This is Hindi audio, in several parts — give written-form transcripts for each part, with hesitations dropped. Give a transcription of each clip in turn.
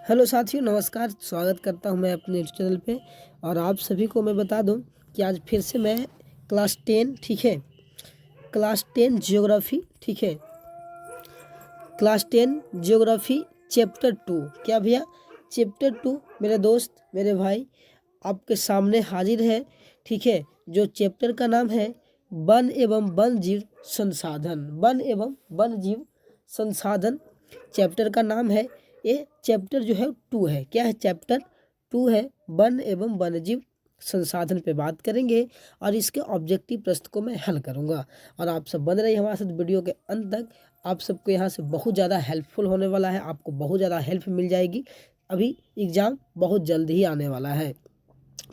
हेलो साथियों, नमस्कार। स्वागत करता हूं मैं अपने यूट्यूब चैनल पे। और आप सभी को मैं बता दूं कि आज फिर से मैं क्लास 10 ठीक है, क्लास 10 ज्योग्राफी ठीक है, क्लास 10 ज्योग्राफी चैप्टर 2 क्या भैया, चैप्टर 2 मेरे दोस्त मेरे भाई आपके सामने हाजिर है ठीक है। जो चैप्टर का नाम है वन एवं वन जीव संसाधन, वन एवं वन जीव संसाधन चैप्टर का नाम है। ये चैप्टर जो है 2 है। क्या है? चैप्टर 2 है, वन एवं वन्यजीव संसाधन पे बात करेंगे और इसके ऑब्जेक्टिव प्रश्न को मैं हल करूंगा। और आप सब बन रही हमारे साथ वीडियो के अंत तक। आप सबको यहाँ से बहुत ज़्यादा हेल्पफुल होने वाला है, आपको बहुत ज़्यादा हेल्प मिल जाएगी। अभी एग्ज़ाम बहुत जल्द ही आने वाला है,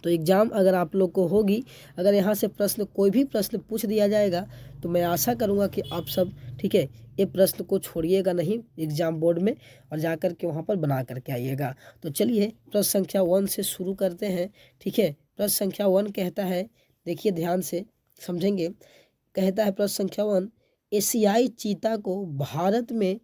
तो एग्ज़ाम अगर आप लोग को होगी, अगर यहाँ से प्रश्न कोई भी प्रश्न पूछ दिया जाएगा तो मैं आशा करूँगा कि आप सब ठीक है ये प्रश्न को छोड़िएगा नहीं एग्ज़ाम बोर्ड में, और जाकर के वहाँ पर बना करके आइएगा। तो चलिए प्रश्न संख्या 1 से शुरू करते हैं ठीक है। प्रश्न संख्या 1 कहता है, देखिए ध्यान से समझेंगे। कहता है प्रश्न संख्या 1, एशियाई चीता को भारत में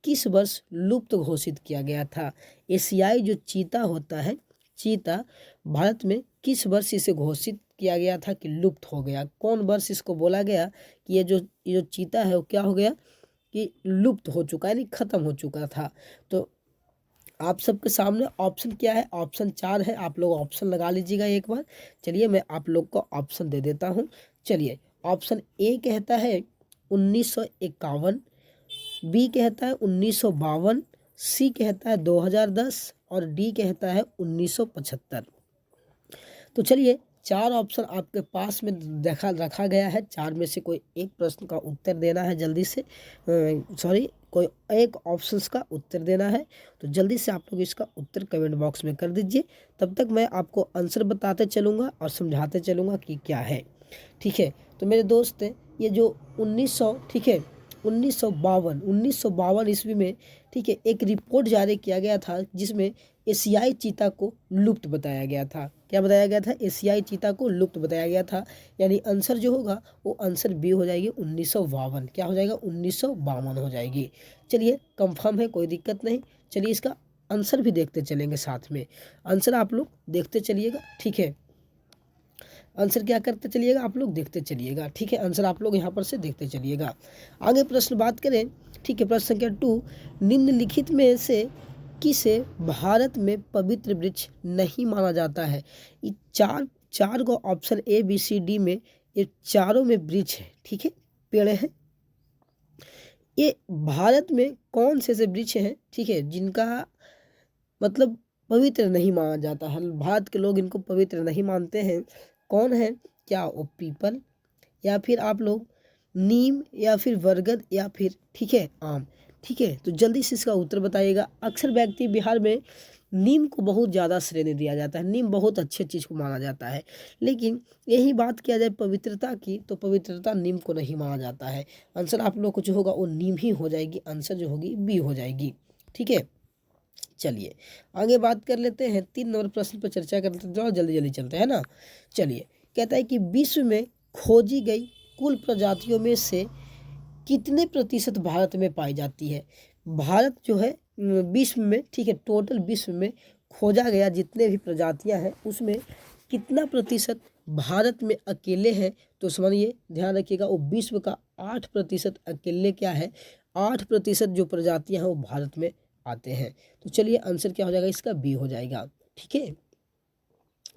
किस वर्ष लुप्त घोषित किया गया था? एशियाई जो चीता होता है, चीता, भारत में किस वर्ष इसे घोषित किया गया था कि लुप्त हो गया? कौन वर्ष इसको बोला गया कि ये जो चीता है वो क्या हो गया कि लुप्त हो चुका है, यानी खत्म हो चुका था? तो आप सबके सामने ऑप्शन क्या है? ऑप्शन 4 है। आप लोग ऑप्शन लगा लीजिएगा एक बार। चलिए मैं आप लोग को ऑप्शन दे देता हूँ। चलिए, ऑप्शन ए कहता है 1951, बी कहता है 1952, सी कहता है 2010 और डी कहता है 1975। तो चलिए 4 ऑप्शन आपके पास में रखा गया है। 4 में से कोई एक प्रश्न का उत्तर देना है जल्दी से, सॉरी कोई एक ऑप्शंस का उत्तर देना है। तो जल्दी से आप लोग इसका उत्तर कमेंट बॉक्स में कर दीजिए। तब तक मैं आपको आंसर बताते चलूँगा और समझाते चलूँगा कि क्या है ठीक है। तो मेरे दोस्त, ये जो 1900 ठीक है 1952 ईस्वी में ठीक है एक रिपोर्ट जारी किया गया था जिसमें एशियाई चीता को लुप्त बताया गया था। क्या बताया गया था? एशियाई चीता को लुप्त बताया गया था। यानी आंसर जो होगा वो आंसर बी हो जाएगी 1952। क्या हो जाएगा? 1952 हो जाएगी। चलिए कंफर्म है, कोई दिक्कत नहीं। चलिए इसका आंसर भी देखते चलेंगे साथ में। आंसर आप लोग देखते चलिएगा ठीक है। आंसर क्या करते चलिएगा? आप लोग देखते चलिएगा ठीक है। आंसर आप लोग यहाँ पर से देखते चलिएगा। आगे प्रश्न बात करें ठीक है। प्रश्न संख्या 2, निम्नलिखित में से किसे भारत में पवित्र वृक्ष नहीं माना जाता है? ये चार को option A B C D में ये चारों में वृक्ष है ठीक है, पेड़ है। ये भारत में कौन से वृक्ष हैं ठीक है जिनका मतलब पवित्र नहीं माना जाता है? भारत के लोग इनको पवित्र नहीं मानते हैं। कौन है? क्या वो पीपल, या फिर आप लोग नीम, या फिर बरगद, या फिर ठीक है आम? ठीक है, तो जल्दी से इसका उत्तर बताइएगा। अक्सर व्यक्ति बिहार में नीम को बहुत ज़्यादा श्रेय दिया जाता है, नीम बहुत अच्छे चीज़ को माना जाता है। लेकिन यही बात किया जाए पवित्रता की तो पवित्रता नीम को नहीं माना जाता है। आंसर आप लोग को जो होगा वो नीम ही हो जाएगी। आंसर जो होगी बी हो जाएगी ठीक है। चलिए आगे बात कर लेते हैं। 3 नंबर प्रश्न पर चर्चा करते हैं, जाओ जल्दी जल्दी चलते हैं ना। चलिए, कहता है कि विश्व में खोजी गई कुल प्रजातियों में से कितने प्रतिशत भारत में पाई जाती है? भारत जो है विश्व में ठीक है, टोटल विश्व में खोजा गया जितने भी प्रजातियां हैं उसमें कितना प्रतिशत भारत में अकेले हैं? तो समझिए, ध्यान रखिएगा, वो विश्व का 8% अकेले क्या है, 8% जो प्रजातियां हैं वो भारत में आते हैं। तो चलिए आंसर क्या हो जाएगा इसका? बी हो जाएगा ठीक है।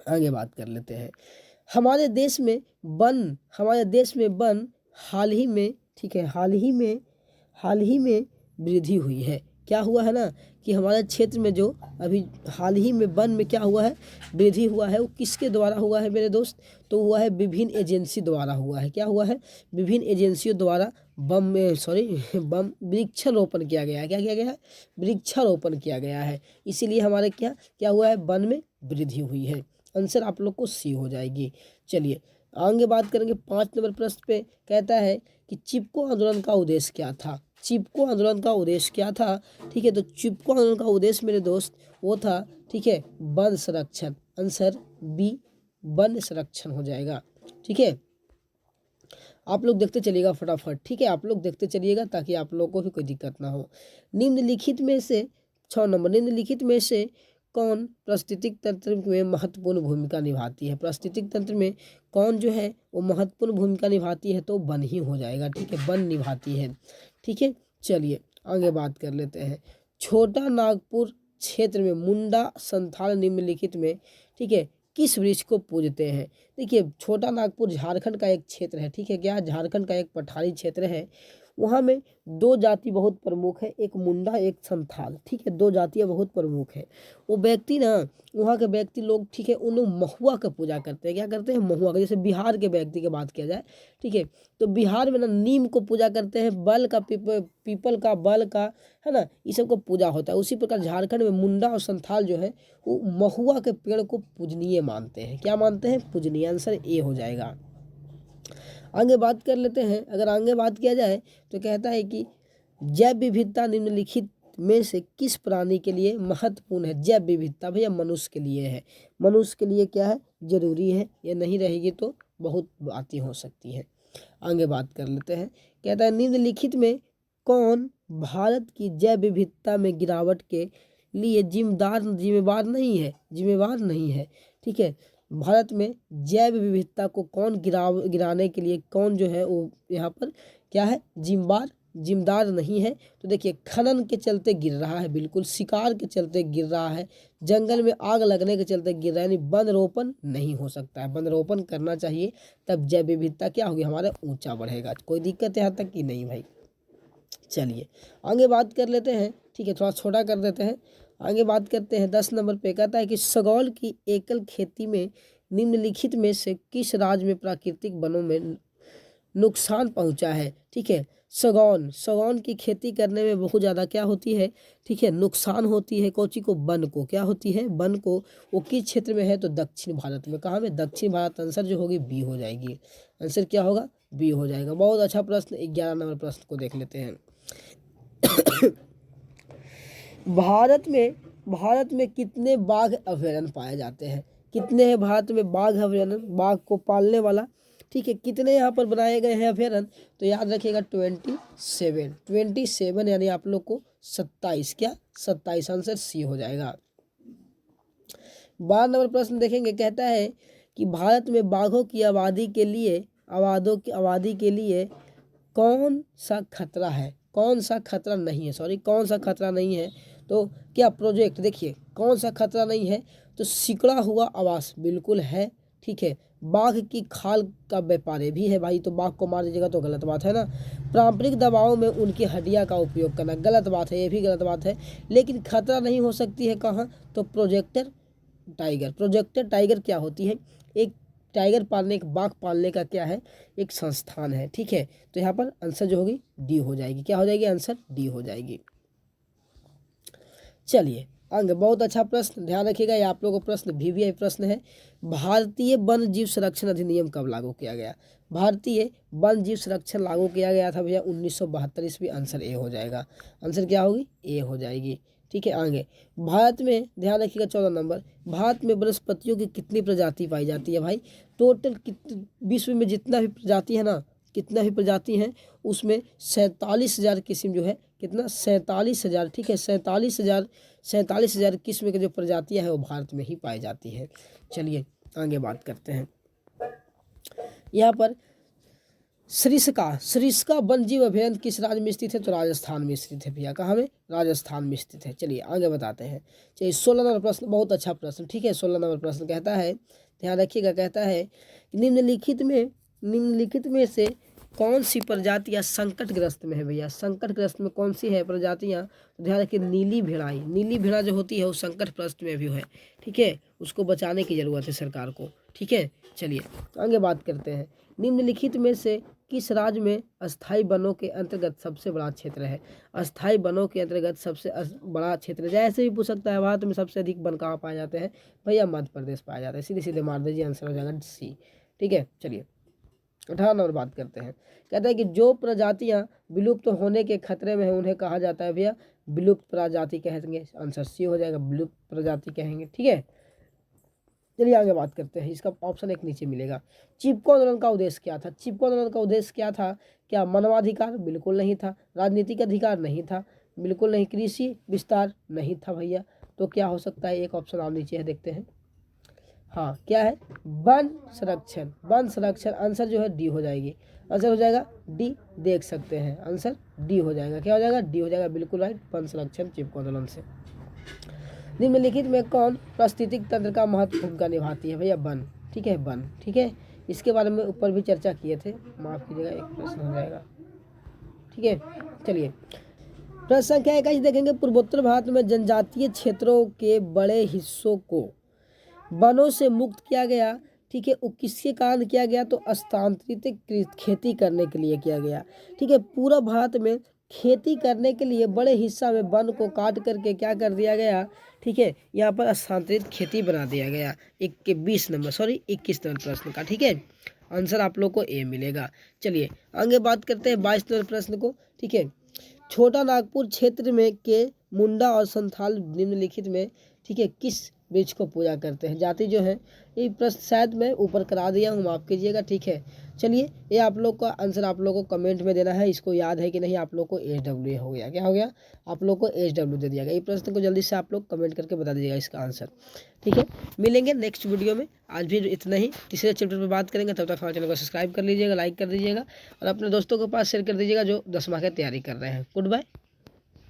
आगे बात कर लेते हैं। हमारे देश में वन हाल ही में ठीक है, हाल ही में वृद्धि हुई है। क्या हुआ है ना कि हमारे क्षेत्र में जो अभी हाल ही में वन में क्या हुआ है, वृद्धि हुआ है। वो किसके द्वारा हुआ है मेरे दोस्त? तो हुआ है विभिन्न एजेंसी द्वारा हुआ है। क्या हुआ है? विभिन्न एजेंसियों द्वारा बम वृक्षारोपण किया गया है। क्या किया गया है? वृक्षारोपण किया गया है। इसीलिए हमारे क्या क्या हुआ है, वन में वृद्धि हुई है। आंसर आप लोग को सी हो जाएगी। चलिए आगे बात करेंगे 5 नंबर प्रश्न पे। कहता है कि चिपको आंदोलन का उद्देश्य क्या था? चिपको आंदोलन का उद्देश्य क्या था? ठीक है, तो चिपको आंदोलन का उद्देश्य मेरे दोस्त वो था ठीक है वन संरक्षण। आंसर बी वन संरक्षण हो जाएगा ठीक है। आप लोग देखते चलिएगा फटाफट ठीक है, आप लोग देखते चलिएगा ताकि आप लोगों को भी कोई दिक्कत ना हो। निम्नलिखित में से 6 नंबर, निम्नलिखित में से कौन पारिस्थितिक तंत्र में महत्वपूर्ण भूमिका निभाती है? पारिस्थितिक तंत्र में कौन जो है वो महत्वपूर्ण भूमिका निभाती है? तो वन ही हो जाएगा, ठीक है, वन निभाती है, ठीक है। चलिए आगे बात कर लेते हैं। छोटा नागपुर क्षेत्र में मुंडा संथाल निम्नलिखित में, ठीक है, किस वृक्ष को पूजते हैं? देखिए छोटा नागपुर झारखंड का एक क्षेत्र है, ठीक है, क्या झारखंड का एक पठारी क्षेत्र है। वहाँ में दो जाति बहुत प्रमुख है, एक मुंडा एक संथाल, ठीक है, दो जातियाँ बहुत प्रमुख है। वो व्यक्ति ना, वहाँ के व्यक्ति लोग, ठीक है, उन लोग महुआ का पूजा करते हैं। क्या करते हैं? महुआ का। जैसे बिहार के व्यक्ति की बात किया जाए, ठीक है, तो बिहार में ना नीम को पूजा करते हैं, बल का, पीपल का, बल का, है ना, ये सब को पूजा होता है। उसी प्रकार झारखंड में मुंडा और संथाल जो है वो महुआ के पेड़ को पूजनीय मानते हैं। क्या मानते हैं? पूजनीय। आंसर ए हो जाएगा। आगे बात कर लेते हैं। अगर आगे बात किया जाए तो कहता है कि जैव विविधता निम्नलिखित में से किस प्राणी के लिए महत्वपूर्ण है? जैव विविधता भैया मनुष्य के लिए है। मनुष्य के लिए क्या है? जरूरी है। ये नहीं रहेगी तो बहुत बातें हो सकती है। आगे बात कर लेते हैं। कहता है निम्नलिखित में कौन भारत की जैव विविधता में गिरावट के लिए जिम्मेवार नहीं है, ठीक है। भारत में जैव विविधता को कौन गिराने के लिए कौन जो है वो यहाँ पर क्या है? जिम्मेदार नहीं है। तो देखिए खनन के चलते गिर रहा है, बिल्कुल, शिकार के चलते गिर रहा है, जंगल में आग लगने के चलते गिर रहा है, यानी वन रोपण नहीं हो सकता है। वन रोपण करना चाहिए, तब जैव विविधता क्या होगी? हमारा ऊंचा बढ़ेगा। कोई दिक्कत यहाँ तक कि नहीं भाई। चलिए आगे बात कर लेते हैं, ठीक है, थोड़ा छोटा कर देते हैं। आगे बात करते हैं 10 नंबर पे। कहता है कि सगौल की एकल खेती में निम्नलिखित में से किस राज्य में प्राकृतिक वनों में नुकसान पहुंचा है? ठीक है, सगौन की खेती करने में बहुत ज़्यादा क्या होती है? ठीक है, नुकसान होती है। कोची को? वन को। क्या होती है? वन को। वो किस क्षेत्र में है? तो दक्षिण भारत में। कहाँ में? दक्षिण भारत। आंसर जो होगी बी हो जाएगी। आंसर क्या होगा? बी हो जाएगा। बहुत अच्छा प्रश्न। 11 नंबर प्रश्न को देख लेते हैं। भारत में कितने बाघ अभयारण्य पाए जाते हैं? कितने हैं भारत में बाघ अभयारण्य? बाघ को पालने वाला, ठीक है, कितने यहाँ पर बनाए गए हैं अभयारण्य? तो याद रखिएगा 27, यानी आप लोग को 27। क्या? 27। आंसर सी हो जाएगा। 12 नंबर प्रश्न देखेंगे। कहता है कि भारत में बाघों की आबादी के लिए कौन सा खतरा है? कौन सा खतरा नहीं है? कौन सा खतरा नहीं है? तो क्या प्रोजेक्ट, देखिए कौन सा खतरा नहीं है? तो सिकुड़ा हुआ आवास बिल्कुल है, ठीक है। बाघ की खाल का व्यापार भी है भाई, तो बाघ को मार दीजिएगा तो गलत बात है ना। पारंपरिक दवाओं में उनकी हड्डियां का उपयोग करना गलत बात है, ये भी गलत बात है। लेकिन खतरा नहीं हो सकती है कहाँ? तो प्रोजेक्टर टाइगर क्या होती है? एक टाइगर पालने, एक बाघ पालने का क्या है? एक संस्थान है, ठीक है। तो यहाँ पर आंसर जो होगी डी हो जाएगी। क्या हो जाएगी? आंसर डी हो जाएगी। चलिए आगे। बहुत अच्छा प्रश्न, ध्यान रखिएगा, ये आप लोगों को प्रश्न VVI प्रश्न है। भारतीय वन जीव संरक्षण अधिनियम कब लागू किया गया? भारतीय वन जीव संरक्षण लागू किया गया था भैया 1972 ईस्वी। आंसर ए हो जाएगा। आंसर क्या होगी? ए हो जाएगी, ठीक है। आगे भारत में ध्यान रखिएगा 14 नंबर। भारत में वनस्पतियों की कितनी प्रजाति पाई जाती है भाई? टोटल विश्व में जितना भी प्रजाति है ना, कितना भी प्रजाति हैं, उसमें 47,000 किस्म जो है, कितना? 47,000, ठीक है, 47,000 किस्म के जो प्रजातियां हैं वो भारत में ही पाई जाती है। चलिए आगे बात करते हैं। यहाँ पर सरिस्का वन जीव अभयारण्य किस राज्य में स्थित है? तो राजस्थान में स्थित है भैया। कहाँ में? राजस्थान में स्थित है। चलिए आगे बताते हैं। चलिए 16 नंबर प्रश्न, बहुत अच्छा प्रश्न, ठीक है। 16 नंबर प्रश्न कहता है, ध्यान रखिएगा, कहता है निम्नलिखित में से कौन सी प्रजातियां संकटग्रस्त में है भैया? संकटग्रस्त में कौन सी है प्रजातियां? तो ध्यान रखिए नीली भेड़ा जो होती है वो संकटग्रस्त में भी है, ठीक है। उसको बचाने की जरूरत है सरकार को, ठीक है। चलिए आगे बात करते हैं। निम्नलिखित में से किस राज्य में अस्थायी वनों के अंतर्गत सबसे बड़ा क्षेत्र है? अस्थायी वनों के अंतर्गत सबसे बड़ा क्षेत्र, जैसे भी पूछ सकता है, भारत में सबसे अधिक वन कहाँ पाए जाते हैं? भैया मध्य प्रदेश पाया जाता है। सीधे मार दीजिए, आंसर हो जाएगा सी, ठीक है। चलिए 18 नंबर बात करते हैं। कहता है कि जो प्रजातियां विलुप्त होने के खतरे में है उन्हें कहा जाता है भैया? विलुप्त प्रजाति कहेंगे। आंसर सी हो जाएगा, विलुप्त प्रजाति कहेंगे, ठीक है। चलिए आगे बात करते हैं। इसका ऑप्शन एक नीचे मिलेगा। चिपको आंदोलन का उद्देश्य क्या था? चिपको आंदोलन का उद्देश्य क्या था? क्या मानवाधिकार? बिल्कुल नहीं था। राजनीतिक अधिकार? नहीं था। बिल्कुल नहीं, कृषि विस्तार नहीं था भैया। तो क्या हो सकता है, एक ऑप्शन और नीचे है, देखते हैं। हाँ, क्या है, वन संरक्षण। वन संरक्षण, आंसर जो है डी हो जाएगी, आंसर हो जाएगा डी। देख सकते हैं आंसर डी हो जाएगा, क्या हो जाएगा, डी हो जाएगा, बिल्कुल राइट, वन संरक्षण चिपको आंदोलन से। निम्नलिखित में कौन पारिस्थितिक तंत्र का महत्वपूर्ण भूमिका निभाती है भैया, वन। ठीक है, वन, ठीक है, इसके बारे में ऊपर भी चर्चा किए थे, माफ कीजिएगा, एक प्रश्न हो जाएगा। ठीक है, चलिए प्रश्न संख्या 21 देखेंगे। पूर्वोत्तर भारत में जनजातीय क्षेत्रों के बड़े हिस्सों को वनों से मुक्त किया गया। ठीक है, वो किसके कारण किया गया, तो स्थानांतरित खेती करने के लिए किया गया। ठीक है, पूरा भारत में खेती करने के लिए बड़े हिस्सा में वन को काट करके क्या कर दिया गया। ठीक है, यहाँ पर स्थानांतरित खेती बना दिया गया। 21 नंबर प्रश्न का। ठीक है, आंसर आप लोग को ए मिलेगा। चलिए आगे बात करते हैं 22 नंबर प्रश्न को। ठीक है, छोटा नागपुर क्षेत्र में के मुंडा और संथाल निम्नलिखित में, ठीक है, किस वृक्ष को पूजा करते हैं, जाति जो है। ये प्रश्न शायद मैं ऊपर करा दिया हूँ, माफ कीजिएगा। ठीक है, चलिए ये आप लोग का आंसर आप लोग को कमेंट में देना है, इसको याद है कि नहीं। आप लोग को HW हो गया, क्या हो गया, आप लोग को HW दे दिया गया। ये प्रश्न को जल्दी से आप लोग कमेंट करके बता दीजिएगा इसका आंसर। ठीक है, मिलेंगे नेक्स्ट वीडियो में। आज भी इतना ही, तीसरे चैप्टर पर बात करेंगे। तब तक हमारे चैनल को सब्सक्राइब कर लीजिएगा, लाइक कर दीजिएगा और अपने दोस्तों के पास शेयर कर दीजिएगा जो 10वां की तैयारी कर रहे हैं। Good bye.